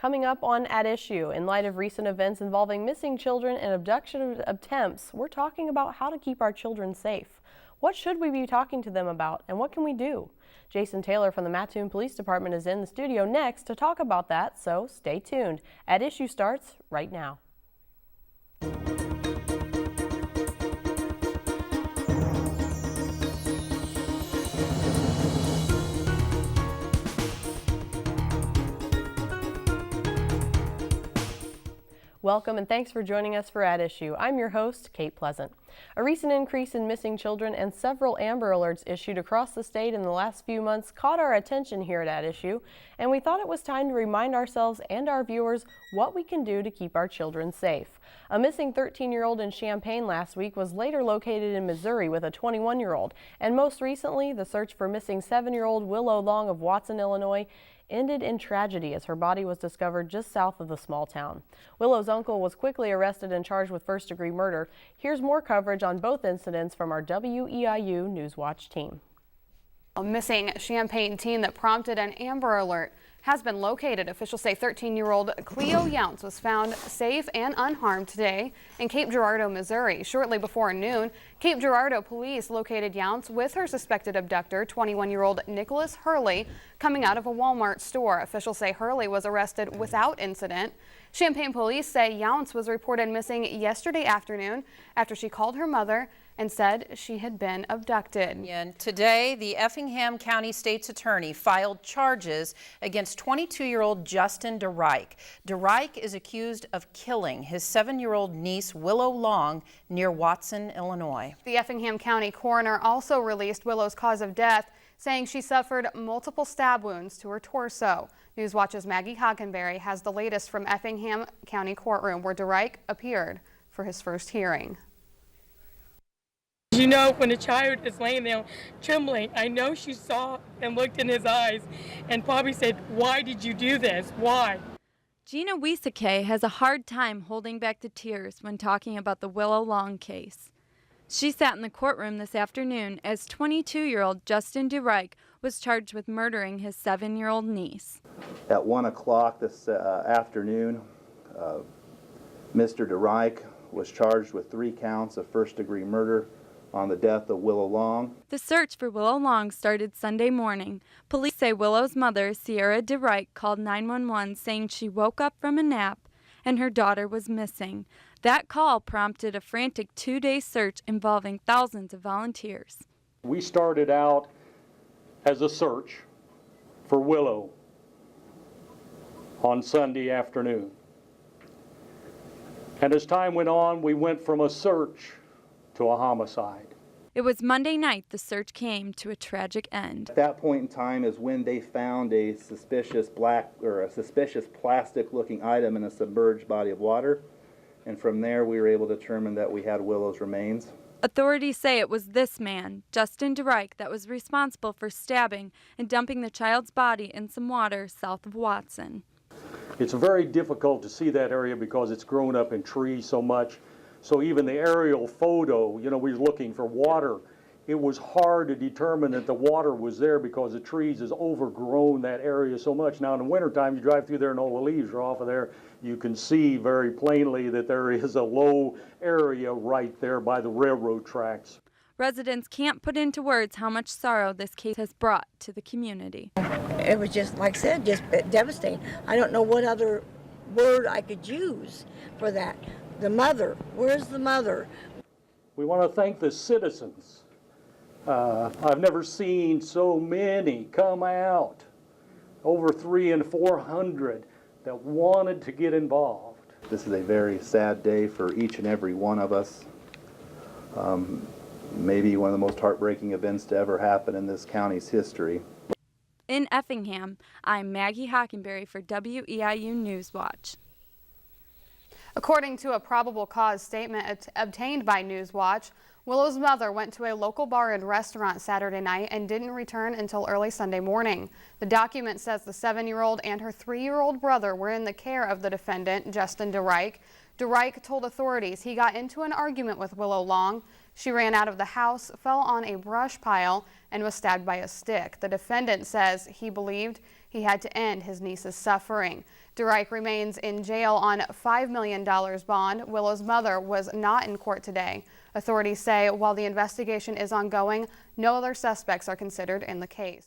Coming up on At Issue, in light of recent events involving missing children and abduction attempts, we're talking about how to keep our children safe. What should we be talking to them about, and what can we do? Jason Taylor from the Mattoon Police Department is in the studio next to talk about that, so stay tuned. At Issue starts right now. Welcome and thanks for joining us for At Issue. I'm your host, Kate Pleasant. A recent increase in missing children and several Amber Alerts issued across the state in the last few months caught our attention here at Issue, and we thought it was time to remind ourselves and our viewers what we can do to keep our children safe. A missing 13-year-old in Champaign last week was later located in Missouri with a 21-year-old, and most recently, the search for missing 7-year-old Willow Long of Watson, Illinois, ended in tragedy as her body was discovered just south of the small town. Willow's uncle was quickly arrested and charged with first-degree murder. Here's more coverage on both incidents from our WEIU NewsWatch team. A missing Champaign teen that prompted an Amber Alert has been located. Officials say 13-year-old Cleo Younts was found safe and unharmed today in Cape Girardeau, Missouri. Shortly before noon, Cape Girardeau police located Younts with her suspected abductor, 21-year-old Nicholas Hurley, coming out of a Walmart store. Officials say Hurley was arrested without incident. Champaign police say Younts was reported missing yesterday afternoon after she called her mother and said she had been abducted. And today, the Effingham County State's Attorney filed charges against 22-year-old Justin DeReich. DeReich is accused of killing his 7-year-old niece, Willow Long, near Watson, Illinois. The Effingham County coroner also released Willow's cause of death, saying she suffered multiple stab wounds to her torso. NewsWatch's Maggie Hockenberry has the latest from Effingham County courtroom, where DeReich appeared for his first hearing. You know, when a child is laying there trembling, I know she saw and looked in his eyes and probably said, "Why did you do this? Why?" Gina Wieseke has a hard time holding back the tears when talking about the Willow Long case. She sat in the courtroom this afternoon as 22-year-old Justin DeReich was charged with murdering his 7-year-old niece. At 1 o'clock this afternoon, Mr. DeReich was charged with 3 counts of first-degree murder on the death of Willow Long. The search for Willow Long started Sunday morning. Police say Willow's mother, Sierra DeReich, called 911 saying she woke up from a nap and her daughter was missing. That call prompted a frantic 2-day search involving thousands of volunteers. We started out as a search for Willow on Sunday afternoon. And as time went on, we went from a search to a homicide. It was Monday night the search came to a tragic end. At that point in time is when they found a suspicious plastic-looking item in a submerged body of water. And from there, we were able to determine that we had Willow's remains. Authorities say it was this man, Justin DeReich, that was responsible for stabbing and dumping the child's body in some water south of Watson. It's very difficult to see that area because it's grown up in trees so much. So even the aerial photo, we were looking for water. It was hard to determine that the water was there because the trees has overgrown that area so much. Now in the wintertime, you drive through there and all the leaves are off of there. You can see very plainly that there is a low area right there by the railroad tracks. Residents can't put into words how much sorrow this case has brought to the community. It was just, like I said, just devastating. I don't know what other word I could use for that. The mother, where's the mother? We want to thank the citizens. I've never seen so many come out, over 300 and 400 that wanted to get involved. This is a very sad day for each and every one of us. Maybe one of the most heartbreaking events to ever happen in this county's history. In Effingham, I'm Maggie Hockenberry for WEIU NewsWatch. According to a probable cause statement obtained by NewsWatch, Willow's mother went to a local bar and restaurant Saturday night and didn't return until early Sunday morning. The document says the 7-year-old and her 3-year-old brother were in the care of the defendant, Justin DeReich. DeReich told authorities he got into an argument with Willow Long. She ran out of the house, fell on a brush pile, and was stabbed by a stick. The defendant says he believed He had to end his niece's suffering. DeRike remains in jail on $5 million bond. Willow's mother was not in court today. Authorities say while the investigation is ongoing, no other suspects are considered in the case.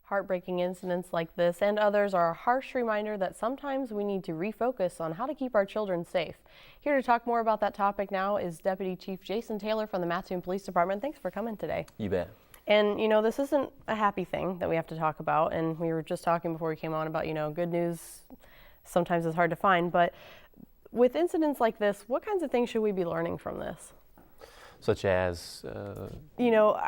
Heartbreaking incidents like this and others are a harsh reminder that sometimes we need to refocus on how to keep our children safe. Here to talk more about that topic now is Deputy Chief Jason Taylor from the Mattoon Police Department. Thanks for coming today. You bet. And you know, this isn't a happy thing that we have to talk about, and we were just talking before we came on about, you know, good news sometimes is hard to find, but with incidents like this, what kinds of things should we be learning from this? Such as? You know,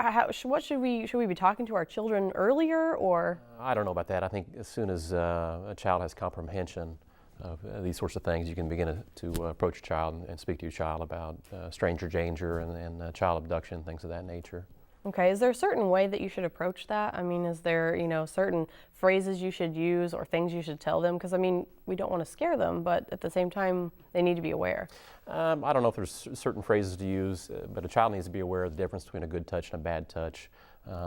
what should we be talking to our children earlier, or? I don't know about that. I think as soon as a child has comprehension of these sorts of things, you can begin to approach a child and speak to your child about stranger danger and child abduction, things of that nature. Okay, is there a certain way that you should approach that? I mean, is there, you know, certain phrases you should use or things you should tell them? Because, I mean, we don't want to scare them, but at the same time, they need to be aware. I don't know if there's certain phrases to use, but a child needs to be aware of the difference between a good touch and a bad touch.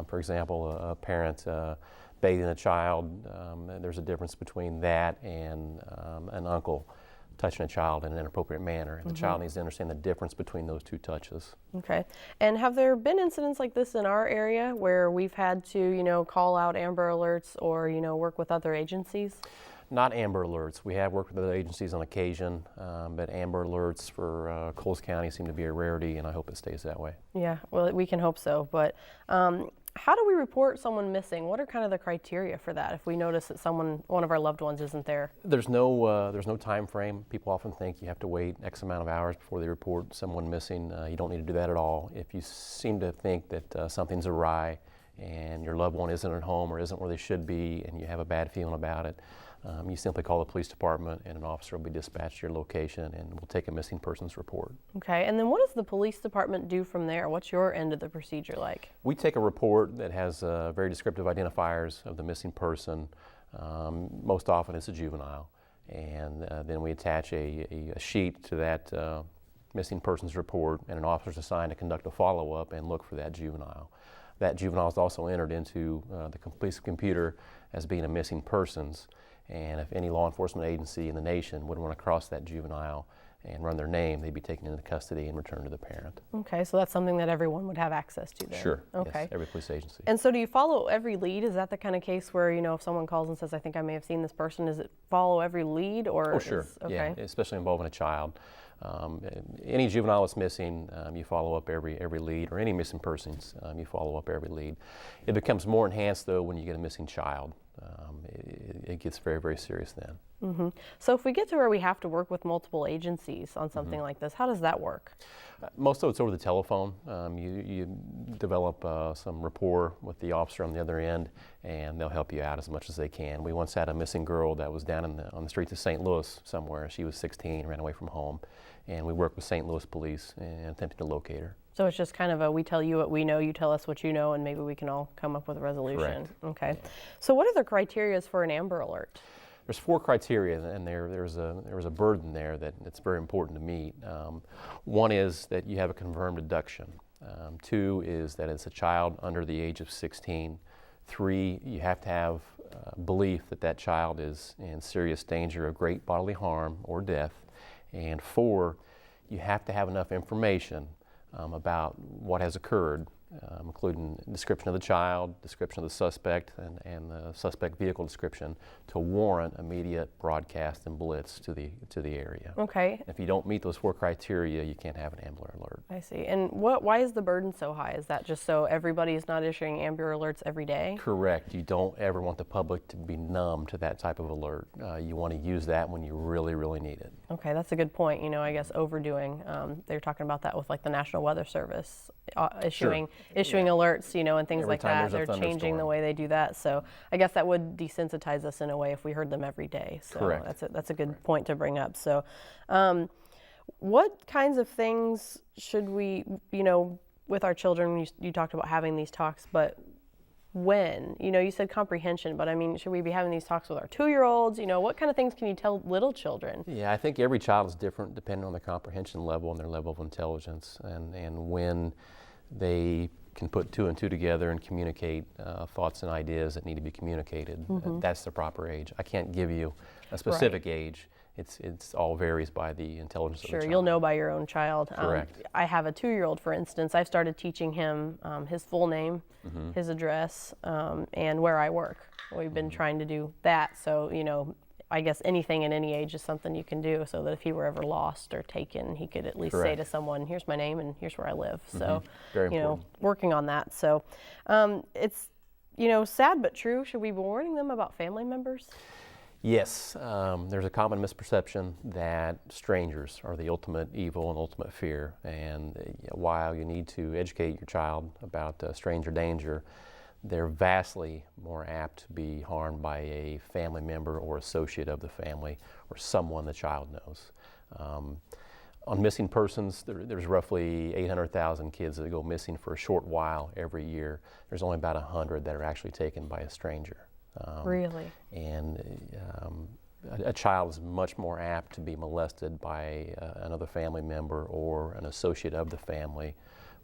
For example, a parent bathing a child, there's a difference between that and an uncle touching a child in an inappropriate manner. And the child needs to understand the difference between those two touches. Okay. And have there been incidents like this in our area where we've had to, you know, call out Amber Alerts or, you know, work with other agencies? Not Amber Alerts. We have worked with other agencies on occasion, but Amber Alerts for Coles County seem to be a rarity, and I hope it stays that way. Yeah, well, we can hope so. But how do we report someone missing? What are kind of the criteria for that if we notice that one of our loved ones isn't there? There's no time frame. People often think you have to wait X amount of hours before they report someone missing. You don't need to do that at all. If you seem to think that something's awry and your loved one isn't at home or isn't where they should be and you have a bad feeling about it, you simply call the police department and an officer will be dispatched to your location and we'll take a missing persons report. Okay, and then what does the police department do from there? What's your end of the procedure like? We take a report that has very descriptive identifiers of the missing person. Most often it's a juvenile. And then we attach a sheet to that missing persons report, and an officer is assigned to conduct a follow-up and look for that juvenile. That juvenile is also entered into the police computer as being a missing persons. And if any law enforcement agency in the nation would run across that juvenile and run their name, they'd be taken into custody and returned to the parent. Okay, so that's something that everyone would have access to then? Sure, okay. Yes, every police agency. And so do you follow every lead? Is that the kind of case where, you know, if someone calls and says, I think I may have seen this person, is it follow every lead? Or oh, sure, okay. Yeah, especially involving a child. Any juvenile that's missing, you follow up every lead, or any missing persons, you follow up every lead. It becomes more enhanced, though, when you get a missing child. It gets very, very serious then. Mm-hmm. So if we get to where we have to work with multiple agencies on something like this, how does that work? Most of it's over the telephone. You develop some rapport with the officer on the other end, and they'll help you out as much as they can. We once had a missing girl that was down on the streets of St. Louis somewhere. She was 16, ran away from home, and we worked with St. Louis police and attempted to locate her. So it's just kind of a we tell you what we know, you tell us what you know, and maybe we can all come up with a resolution. Correct. Okay. Yeah. So what are the criteria for an Amber Alert? There's 4 criteria, and there's a burden there that's very important to meet. One is that you have a confirmed abduction. 2 is that it's a child under the age of 16. 3, you have to have belief that that child is in serious danger of great bodily harm or death. And 4, you have to have enough information about what has occurred, including description of the child, description of the suspect, and the suspect vehicle description to warrant immediate broadcast and blitz to the area. Okay. If you don't meet those 4 criteria, you can't have an Amber Alert. I see. And why is the burden so high? Is that just so everybody is not issuing Amber Alerts every day? Correct. You don't ever want the public to be numb to that type of alert. You want to use that when you really, really need it. Okay, that's a good point. You know, I guess overdoing. They're talking about that with like the National Weather Service issuing alerts, you know, and things Every like time that. there's a They're changing the thunderstorm. way they do that. So I guess that would desensitize us in a way if we heard them every day. So Correct. that's a good point to bring up. So what kinds of things should we, you know, with our children, you talked about having these talks, but when? You know, you said comprehension, but I mean, should we be having these talks with our 2-year-olds? You know, what kind of things can you tell little children? Yeah, I think every child is different depending on their comprehension level and their level of intelligence, and when they can put two and two together and communicate thoughts and ideas that need to be communicated. That's the proper age. I can't give you a specific age. It's all varies by the intelligence of the child. Sure, you'll know by your own child. Correct. I have a 2-year-old, for instance. I've started teaching him his full name, his address, and where I work. We've been trying to do that, so I guess anything at any age is something you can do, so that if he were ever lost or taken, he could at least say to someone, "Here's my name and here's where I live." So, Very important. working on that. So, it's sad but true. Should we be warning them about family members? Yes, there's a common misperception that strangers are the ultimate evil and ultimate fear, and while you need to educate your child about stranger danger, they're vastly more apt to be harmed by a family member or associate of the family or someone the child knows. On missing persons, there's roughly 800,000 kids that go missing for a short while every year. There's only about 100 that are actually taken by a stranger. Really? And a child is much more apt to be molested by another family member or an associate of the family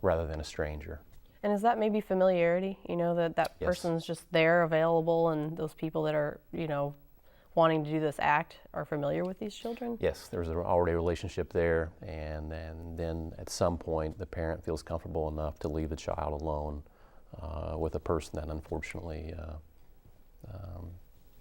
rather than a stranger. And is that maybe familiarity? That Yes. person's just there, available, and those people that are, wanting to do this act are familiar with these children? Yes, there's already a relationship there, and then at some point the parent feels comfortable enough to leave the child alone with a person that unfortunately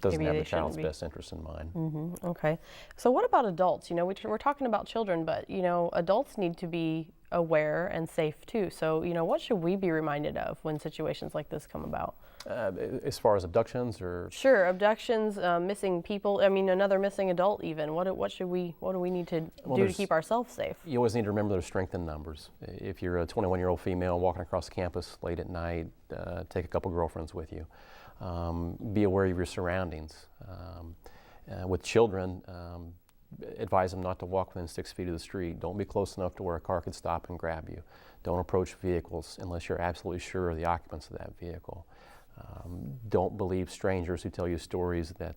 doesn't Maybe have they the child's shouldn't be. best interest in mind. Okay. So what about adults? We're talking about children, but, adults need to be aware and safe too. So, what should we be reminded of when situations like this come about? As far as abductions or? Sure, abductions, missing people, another missing adult even. What do we need to do to keep ourselves safe? You always need to remember there's strength in numbers. If you're a 21-year-old female walking across campus late at night, take a couple girlfriends with you. Be aware of your surroundings. With children, advise them not to walk within 6 feet of the street. Don't be close enough to where a car could stop and grab you. Don't approach vehicles unless you're absolutely sure of the occupants of that vehicle. Don't believe strangers who tell you stories that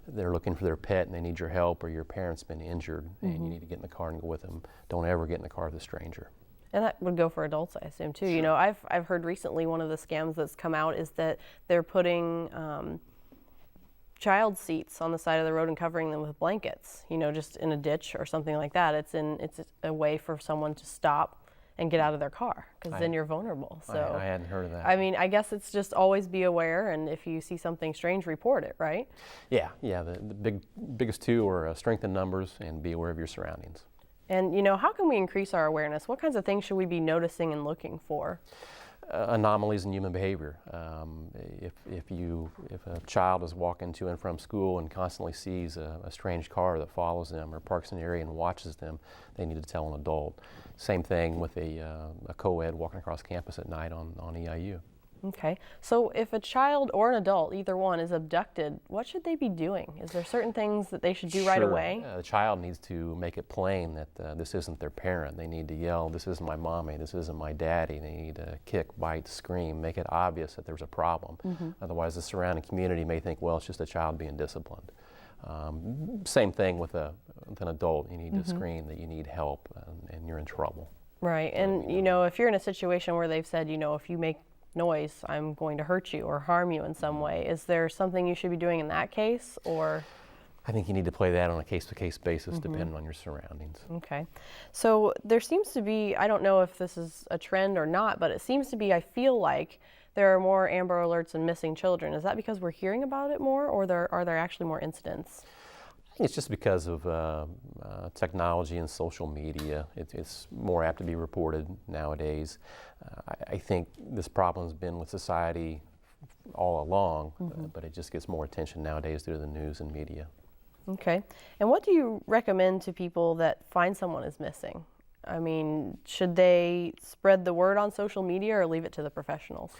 they're looking for their pet and they need your help, or your parent's been injured and you need to get in the car and go with them. Don't ever get in the car with a stranger. And that would go for adults, I assume, too. Sure. I've heard recently one of the scams that's come out is that they're putting child seats on the side of the road and covering them with blankets, just in a ditch or something like that. It's a way for someone to stop and get out of their car, because then you're vulnerable. So I hadn't heard of that. I guess it's just always be aware, and if you see something strange, report it, right? Yeah. The biggest two are strength in numbers and be aware of your surroundings. And how can we increase our awareness? What kinds of things should we be noticing and looking for? Anomalies in human behavior. If a child is walking to and from school and constantly sees a strange car that follows them or parks in an area and watches them, they need to tell an adult. Same thing with a co-ed walking across campus at night on EIU. Okay, so if a child or an adult, either one, is abducted, what should they be doing? Is there certain things that they should do right away? The child needs to make it plain that this isn't their parent. They need to yell, "This isn't my mommy, this isn't my daddy." They need to kick, bite, scream, make it obvious that there's a problem. Otherwise, the surrounding community may think, well, it's just a child being disciplined. Same thing with an adult. You need to scream that you need help and you're in trouble. Right, and if you're in a situation where they've said, if you make noise, I'm going to hurt you or harm you in some way, is there something you should be doing in that case, or? I think you need to play that on a case-to-case basis depending on your surroundings. Okay, so there seems to be, I don't know if this is a trend or not, but it seems to be, I feel like there are more Amber Alerts and missing children. Is that because we're hearing about it more, or are there actually more incidents? It's just because of technology and social media. It's more apt to be reported nowadays. I think this problem's been with society all along, but it just gets more attention nowadays through the news and media. Okay, and what do you recommend to people that find someone is missing? Should they spread the word on social media or leave it to the professionals?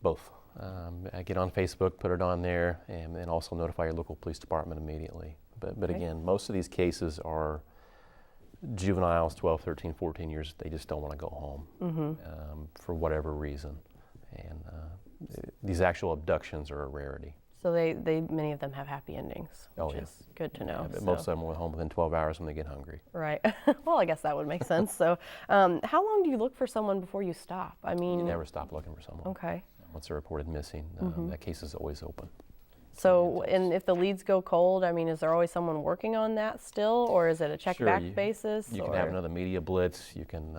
Both. Get on Facebook, put it on there, and then also notify your local police department immediately. But again, most of these cases are juveniles, 12, 13, 14 years. They just don't want to go home for whatever reason. And these actual abductions are a rarity. So many of them have happy endings, which is good to know. Yeah, but most of them were home within 12 hours when they get hungry. Right. Well, I guess that would make sense. So how long do you look for someone before you stop? I mean, You never stop looking for someone. okay. Once they're reported missing, that case is always open. So, and if the leads go cold, I mean, is there always someone working on that still, or is it a check-back basis? You can have another media blitz. You can,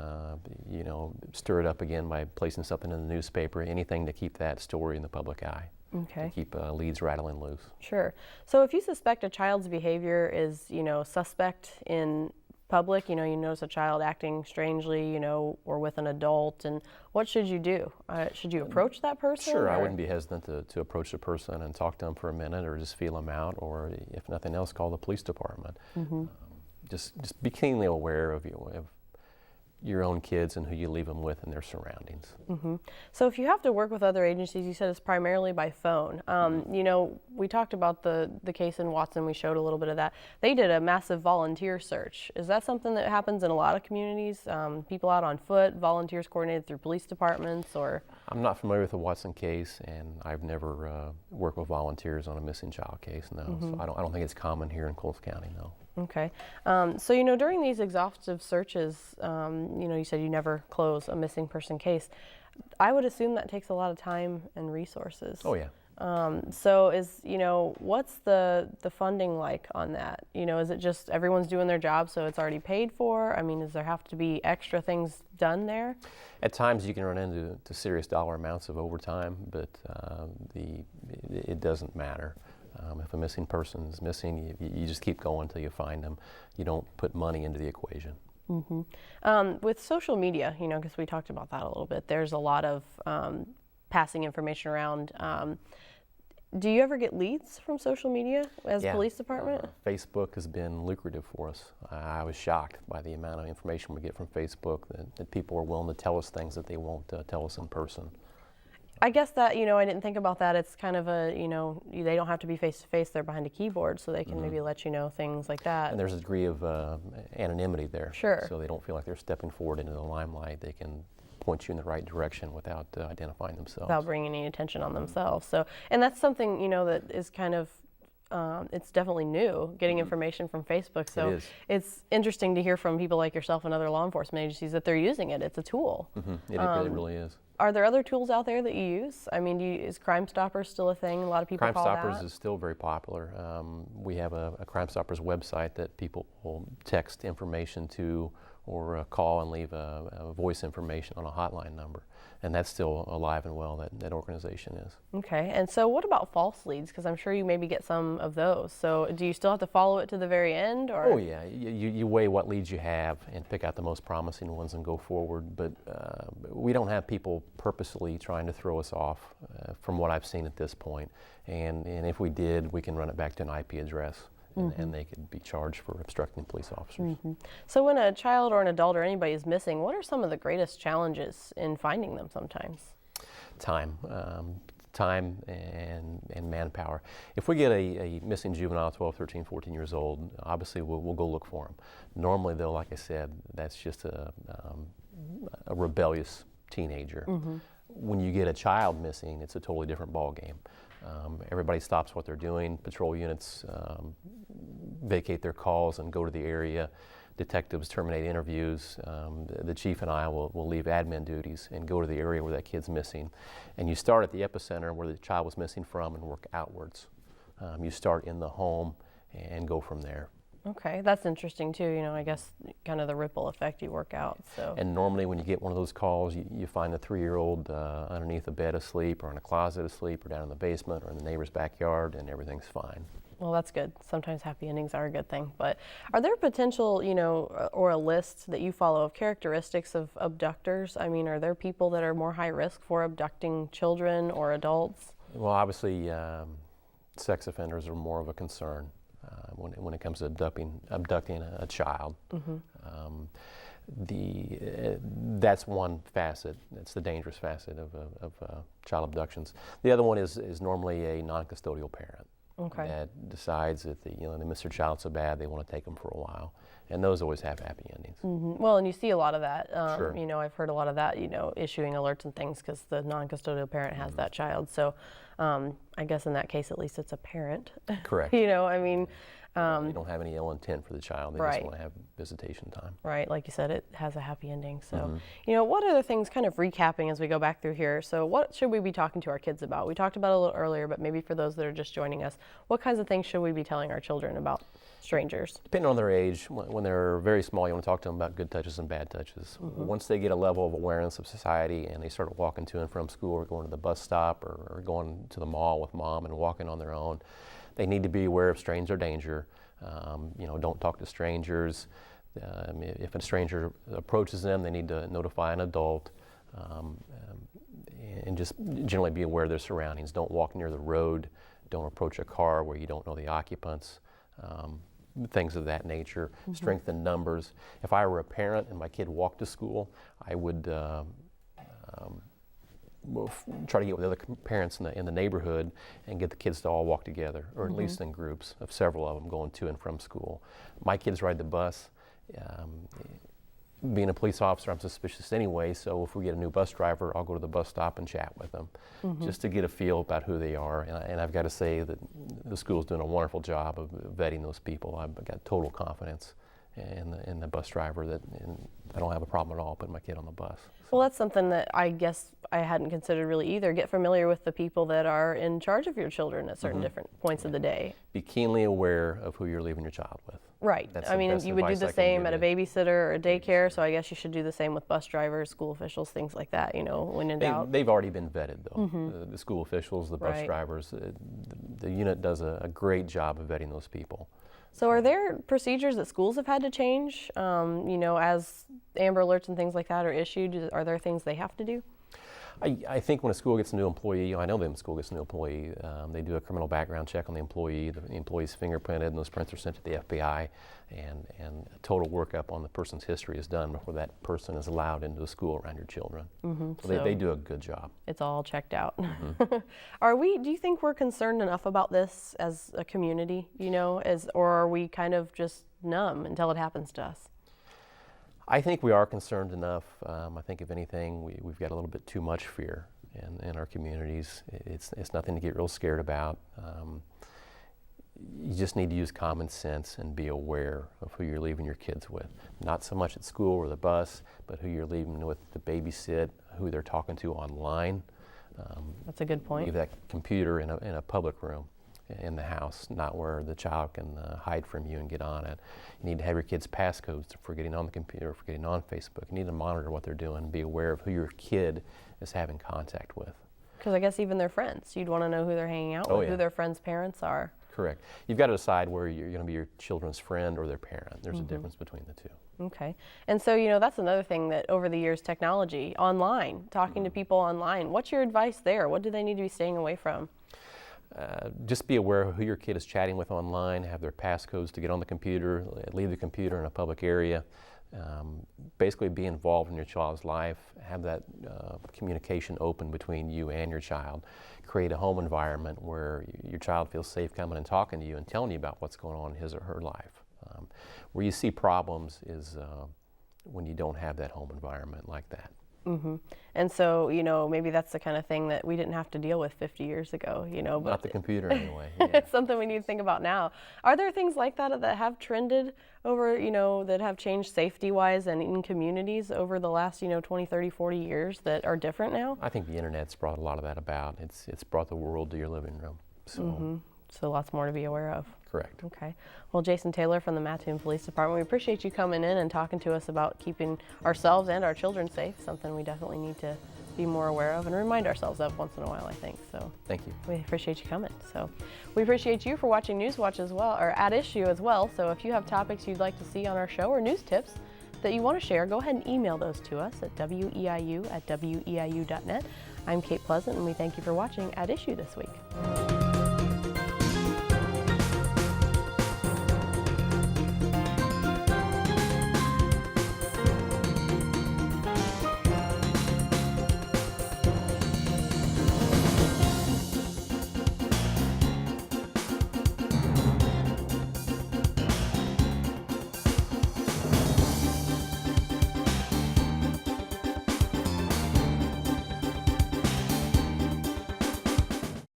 stir it up again by placing something in the newspaper, anything to keep that story in the public eye. Okay. To keep leads rattling loose. Sure. So if you suspect a child's behavior is, suspect in public, you notice a child acting strangely, or with an adult, and what should you do? Should you approach that person? Sure, or? I wouldn't be hesitant to approach the person and talk to them for a minute, or just feel them out, or if nothing else, call the police department. Just be keenly aware of your own kids and who you leave them with and their surroundings. So if you have to work with other agencies, you said it's primarily by phone. We talked about the case in Watson. We showed a little bit of that. They did a massive volunteer search. Is that something that happens in a lot of communities? People out on foot, volunteers coordinated through police departments, or? I'm not familiar with the Watson case, and I've never worked with volunteers on a missing child case, no. So I don't think it's common here in Coles County, no. Okay. So, during these exhaustive searches, you said you never close a missing person case. I would assume that takes a lot of time and resources. Oh, yeah. So what's the funding like on that? Is it just everyone's doing their job so it's already paid for? I mean, does there have to be extra things done there? At times you can run into serious dollar amounts of overtime, but it doesn't matter. If a missing person is missing, you just keep going until you find them. You don't put money into the equation. With social media, because we talked about that a little bit, there's a lot of passing information around. Do you ever get leads from social media as police department? Facebook has been lucrative for us. I was shocked by the amount of information we get from Facebook that people are willing to tell us things that they won't tell us in person. I guess that, I didn't think about that. It's kind of they don't have to be face-to-face. They're behind a keyboard, so they can maybe let you know things like that. And there's a degree of anonymity there. Sure. So they don't feel like they're stepping forward into the limelight. They can point you in the right direction without identifying themselves. Without bringing any attention on themselves. So, and that's something, that is kind of, it's definitely new, getting information from Facebook. So it's interesting to hear from people like yourself and other law enforcement agencies that they're using it. It's a tool. It really is. Are there other tools out there that you use? I mean, is Crime Stoppers still a thing? A lot of people call that. Crime Stoppers is still very popular. We have a Crime Stoppers website that people will text information to, or call and leave a voice information on a hotline number. And that's still alive and well, that organization is. Okay, and so what about false leads? Because I'm sure you maybe get some of those. So do you still have to follow it to the very end? Or? Oh yeah, you weigh what leads you have and pick out the most promising ones and go forward. But we don't have people purposely trying to throw us off from what I've seen at this point. And if we did, we can run it back to an IP address. And they could be charged for obstructing police officers. So when a child or an adult or anybody is missing, what are some of the greatest challenges in finding them sometimes? Time and manpower. If we get a missing juvenile, 12, 13, 14 years old, obviously we'll go look for them. Normally though, like I said, that's just a rebellious teenager. When you get a child missing, it's a totally different ballgame. Everybody stops what they're doing. Patrol units vacate their calls and go to the area. Detectives terminate interviews. The chief and I will leave admin duties and go to the area where that kid's missing. And you start at the epicenter where the child was missing from and work outwards. You start in the home and go from there. Okay, that's interesting too. I guess kind of the ripple effect you work out. So. And normally when you get one of those calls, you find a 3-year-old underneath a bed asleep, or in a closet asleep, or down in the basement, or in the neighbor's backyard, and everything's fine. Well, that's good. Sometimes happy endings are a good thing. But are there potential, or a list that you follow of characteristics of abductors? I mean, are there people that are more high risk for abducting children or adults? Well, obviously, sex offenders are more of a concern. When it comes to abducting a child. That's one facet. That's the dangerous facet of child abductions. The other one is normally a non-custodial parent. that decides that they miss their child so bad they want to take them for a while. And those always have happy endings. Well, and you see a lot of that. Sure. I've heard a lot of that, issuing alerts and things because the non-custodial parent has that child. So I guess in that case, at least it's a parent. Correct. They don't have any ill intent for the child. They just want to have visitation time. Right. Like you said, it has a happy ending. So, what other things, kind of recapping as we go back through here, so what should we be talking to our kids about? We talked about it a little earlier, but maybe for those that are just joining us, what kinds of things should we be telling our children about strangers? Depending on their age, when they're very small, you want to talk to them about good touches and bad touches. Once they get a level of awareness of society and they start walking to and from school or going to the bus stop or going to the mall with mom and walking on their own, they need to be aware of stranger danger. Don't talk to strangers. If a stranger approaches them, they need to notify an adult, and just generally be aware of their surroundings. Don't walk near the road. Don't approach a car where you don't know the occupants. Things of that nature. Strengthen numbers. If I were a parent and my kid walked to school, I would try to get with other parents in the neighborhood and get the kids to all walk together, or at least in groups of several of them going to and from school. My kids ride the bus. Being a police officer, I'm suspicious anyway, so if we get a new bus driver, I'll go to the bus stop and chat with them, just to get a feel about who they are. And I've got to say that the school's doing a wonderful job of vetting those people. I've got total confidence in the bus driver and I don't have a problem at all putting my kid on the bus. Well, that's something that I guess I hadn't considered really either. Get familiar with the people that are in charge of your children at certain different points of the day. Be keenly aware of who you're leaving your child with. Right. That's you would do the same at a babysitter or a daycare, so I guess you should do the same with bus drivers, school officials, things like that, when in doubt. They've already been vetted, though. The school officials, the bus drivers, the unit does a great job of vetting those people. So are there procedures that schools have had to change, as Amber Alerts and things like that are issued? Are there things they have to do? I think when a school gets a new employee, I know the school gets a new employee, they do a criminal background check on the employee. The employee's fingerprinted, and those prints are sent to the FBI, and a total workup on the person's history is done before that person is allowed into the school around your children. So they do a good job. It's all checked out. Do you think we're concerned enough about this as a community, or are we kind of just numb until it happens to us? I think we are concerned enough. I think if anything, we've got a little bit too much fear in our communities. It's nothing to get real scared about. You just need to use common sense and be aware of who you're leaving your kids with. Not so much at school or the bus, but who you're leaving with to babysit, who they're talking to online. That's a good point. Leave that computer in a public room in the house, not where the child can hide from you and get on it. You need to have your kids' passcodes for getting on the computer, for getting on Facebook. You need to monitor what they're doing, be aware of who your kid is having contact with. Because I guess even their friends, you'd want to know who they're hanging out with, who their friends' parents are. Correct. You've got to decide where you're going to be your children's friend or their parent. There's a difference between the two. Okay. And so, that's another thing that over the years, technology, online, talking to people online. What's your advice there? What do they need to be staying away from? Just be aware of who your kid is chatting with online, have their passcodes to get on the computer, leave the computer in a public area. Basically be involved in your child's life, have that communication open between you and your child. Create a home environment where your child feels safe coming and talking to you and telling you about what's going on in his or her life. Where you see problems is when you don't have that home environment like that. And so, maybe that's the kind of thing that we didn't have to deal with 50 years ago, but not the computer anyway. It's something we need to think about now. Are there things like that that have trended over, that have changed safety-wise and in communities over the last, 20, 30, 40 years that are different now? I think the internet's brought a lot of that about. It's brought the world to your living room. So lots more to be aware of. Correct. Okay. Well, Jason Taylor from the Mattoon Police Department, we appreciate you coming in and talking to us about keeping ourselves and our children safe, something we definitely need to be more aware of and remind ourselves of once in a while, I think. So thank you. We appreciate you coming. So we appreciate you for watching NewsWatch as well, or At Issue as well. So if you have topics you'd like to see on our show or news tips that you want to share, go ahead and email those to us at weiu@weiu.net. I'm Kate Pleasant, and we thank you for watching At Issue this week.